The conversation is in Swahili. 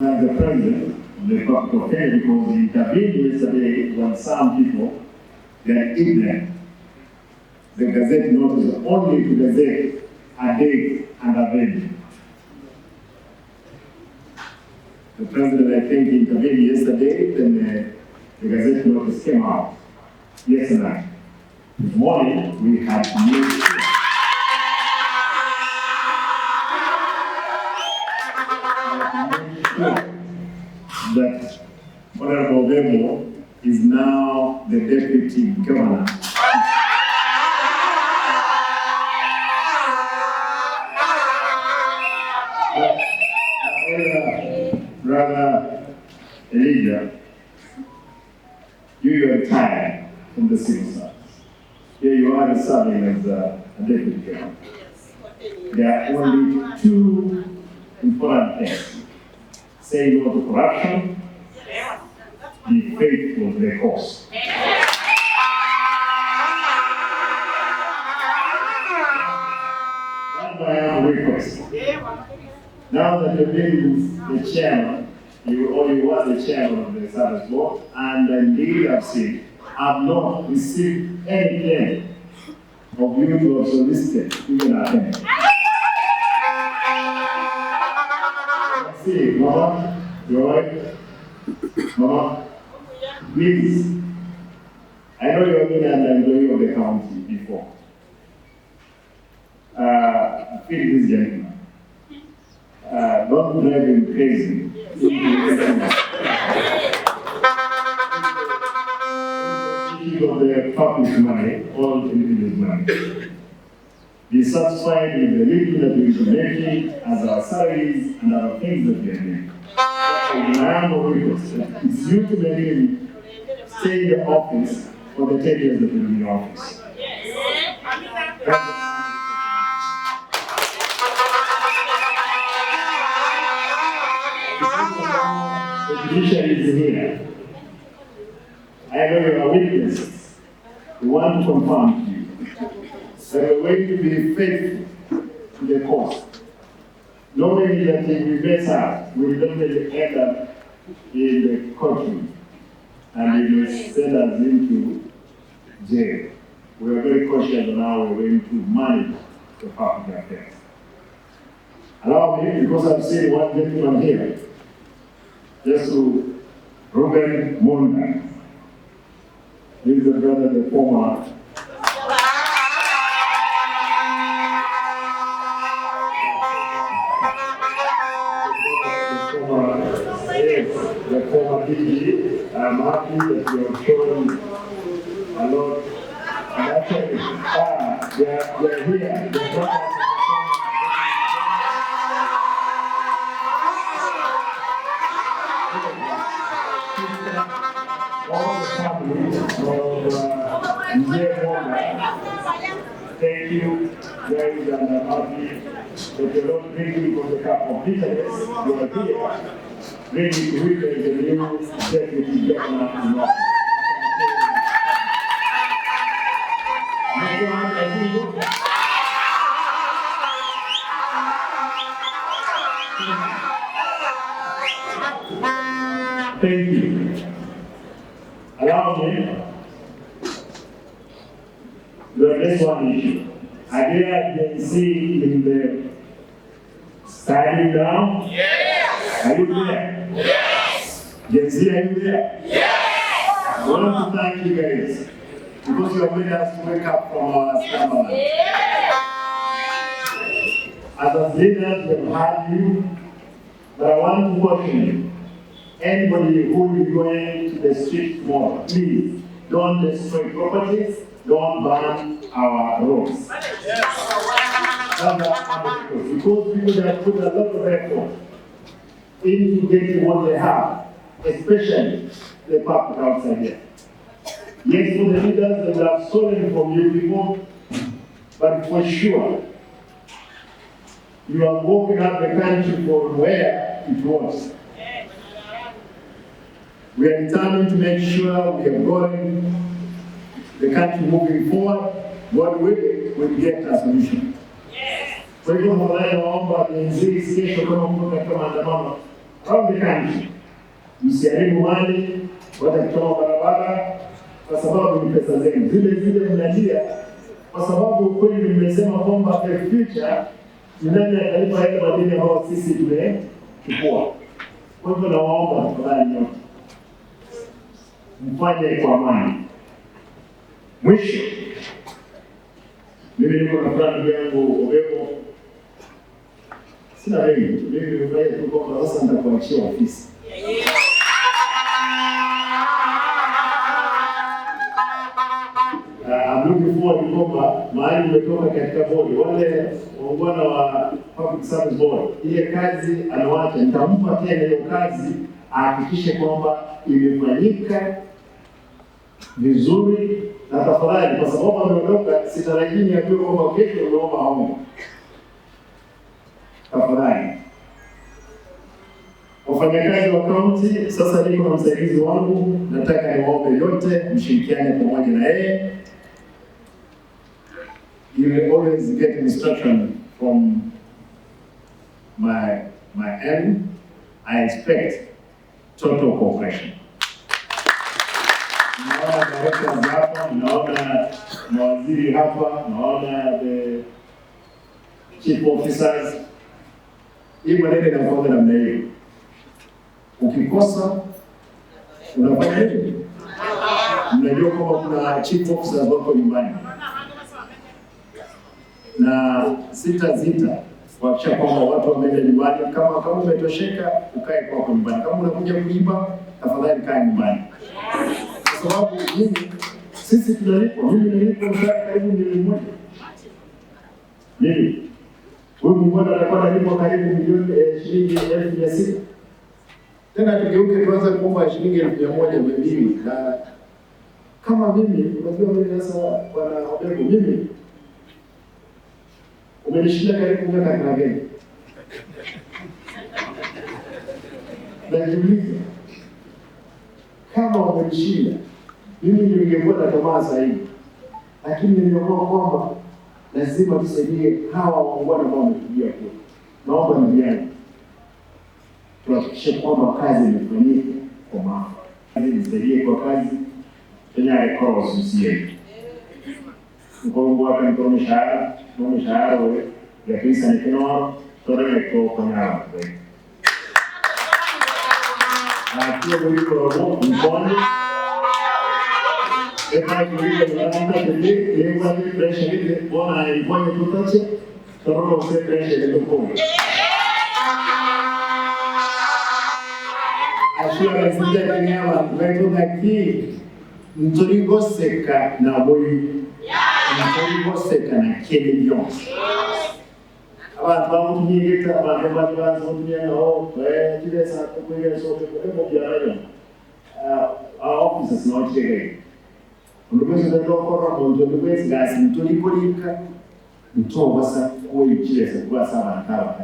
The president of the Republic of Kenya, because he intervened yesterday when some people were ignorant. The Gazette notice only to Gazette a day and a venue. The president, I think, intervened yesterday, then the Gazette notice came out yesterday. This morning, we had news. That Honorable Bemo is now the deputy governor. Brother Elijah, you are retired from the civil service. Here you are serving as a deputy governor. There are only two important things. Say no to corruption, be faithful to the cause. That's my own request. Now that you've been the chairman, you was the chairman of the service board, and indeed I've not received any claim of you to have solicited even a penny. See, Mama, Joy, Mama, please. I know you have been an employee of the county before. Feed this gentleman. Don't drive him crazy. Of the public money, all individual money. Be satisfied with the little that we are making as our salaries and our things that we are making. My humble request is you to make him stay in the office for the 10 years that we're in the office. The judiciary is here. I know you are witnesses. We want to confirm to you that we're going to be faithful to the cause. Knowing that if we mess up, we'll definitely end up in the courtroom and it will send us into jail. We are very cautious on how we're going to manage the public affairs. Allow me, because I've seen one gentleman here, just to Ruben Monda. He's the brother, the former DG. I'm happy that you have shown a lot. And actually, they're here. All the families of thank you, guys, and I'm happy that you're not drinking from the cup of bitterness. You are here, ready to witness the new deputy governor in office. Thank you. Allow me to address one issue. Are there Gen Z in the standing down? Yes. Are you there? Yes. Gen Z, are you there? Yes. I want to thank you guys because you have made us wake up from our slumber. As a leaders, we have had you, but I want to caution you. Anybody who is going to the street tomorrow, please don't destroy properties, don't burn our roads. Because people have put a lot of effort into getting what they have, especially the public outside here. Yes, for the leaders, they will have stolen from you people, but for sure, you are walking up the country from where it was. We are determined to make sure we are going the country moving forward. God willing, we'll get a solution. Kwa hivyo mwadhani waomba jinsi kesho kama mkuta kama andamano around the country. Msiharibu mali, wata kuchoma barabara kwa sababu ni pesa zenu. Zile mnalia kwa sababu ukweli nimesema kwamba the future ni nani atalipa yale madeni ambayo sisi tumechukua. Kwa hivyo nawaomba tafadhali nyote mfanye kwa amani. Mwisho, mimi niko na friend yangu Obego. Sina wengi, mimi nimefanya tu kwa sasa nitakuachia ofisi. I'm looking forward kwamba mahali umetoka katika bodi, wale waungwana wa Public Service Board, ile kazi anawacha, nitampa tena hiyo kazi ahakikishe kwamba imefanyika vizuri. Na tafadhali, kwa sababu ameondoka, sitarajii niambiwe kwamba kesho umeomba hongo. Tafadhali wafanyakazi wa kaunti, sasa niko na msaidizi wangu, nataka niwaombe yote mshirikiane pamoja na yeye. You will always get instruction from my end. I expect total cooperation. Naona directors hapa, naona mawaziri hapa, naona the chief officers. Hii maneno inakuwa namna hiyo. Ukikosa unafanya nini? Mnajua kwamba kuna chief officers wako nyumbani. Na sita kuhakikisha kwamba watu wameenda nyumbani. Kama umetosheka ukae kwako nyumbani. Kama unakuja kuiba, tafadhali kaa nyumbani. Kwa sababu sisi tunalipwa, mimi nilipwa karibu milioni moja. Mimi huyu mmoja atakuwa analipwa karibu milioni shilingi 1,600. Tena tugeuke tuanze kuomba shilingi 1,100 mbili. Na kama mimi, unajua mimi sasa bwana Obego, mimi umenishinda karibu miaka 30. Najiuliza kama umenishinda, mimi ndio ningekuwa na tamaa zaidi. Lakini niliamua kwamba lazima tusaidie hawa waungwana ambao wamepigia kura. Naomba njiani tuhakikishe kwamba kazi imefanyika kwa maana. Nisaidie kwa kazi Kenya Red Cross usiye. Mkongo wake mkono mshahara wewe ya pesa ni kinoa tore kwa nyama. Akiwa mwiko robo mkono eka mwiko mwanamke ndiye yeye wa pressure ile bwana ilikuwa tutache toro kwa pressure ile kwa ashira nzija kinyama wetu ngaki mtorigoseka na boyi mtorigoseka na kelebyon abantu bamunyegeta abantu bamunyegeta no kile sa kukwega sote kwa biashara offices not today ndivyo ndio kwa ndio gasi mtorikolika mtoba sa kwa kile sa kwa sana kama